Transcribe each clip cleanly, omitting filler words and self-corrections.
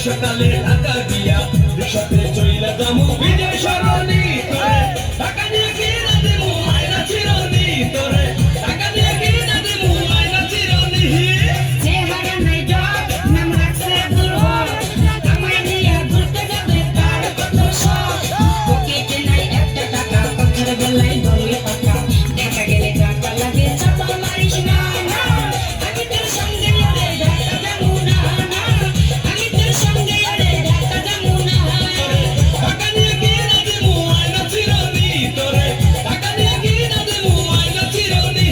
বর্ষাকালে ঢাকা দিয়া রিসাতে চইলা যামু বিজয় সরণি তোরে টাকা দিয়ে কিনা দেবো আয়না চিরনি তোরে টাকা দিয়ে কিনা দেবো আয়না চিরনি চেহারা নাই জব নাম রাখছে দুর্বল আমায় নিয়ে ঘুরতে যাবে তার কত শখ পকেটে নাই একটা টাকা কথার বেলায় বলে টাকা দেখা গেলে টাকা লাগে চাপা মারিস না না আমি তোর সঙ্গে ওরে ঢাকা যাবো না না আমি তোর সঙ্গে ওরে ঢাকা যাবো না টাকা দিয়ে কিনা দেবো আয়না চিরনি তোরে টাকা দিয়ে কিনা দেবো আয়না চিরনি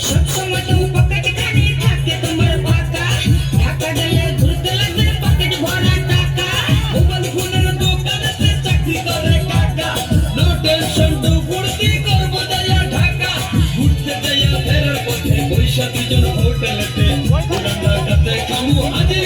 সবসময় তো পকেট খালি থাকে তোমার ফাঁকা ঢাকা গেলে ঘুরতে লাগবে পকেট ভরা টাকা মোবাইল ফোনের দোকানেতে চাকরি করে কাকা নো টেনশন টু ফুর্তি করবো যাইয়া ঢাকা ঘুরতে যাইয়া ফেরার পথে বৈশাখী জন হোটেলেতে পুরান ঢাকাতে খামু হাজির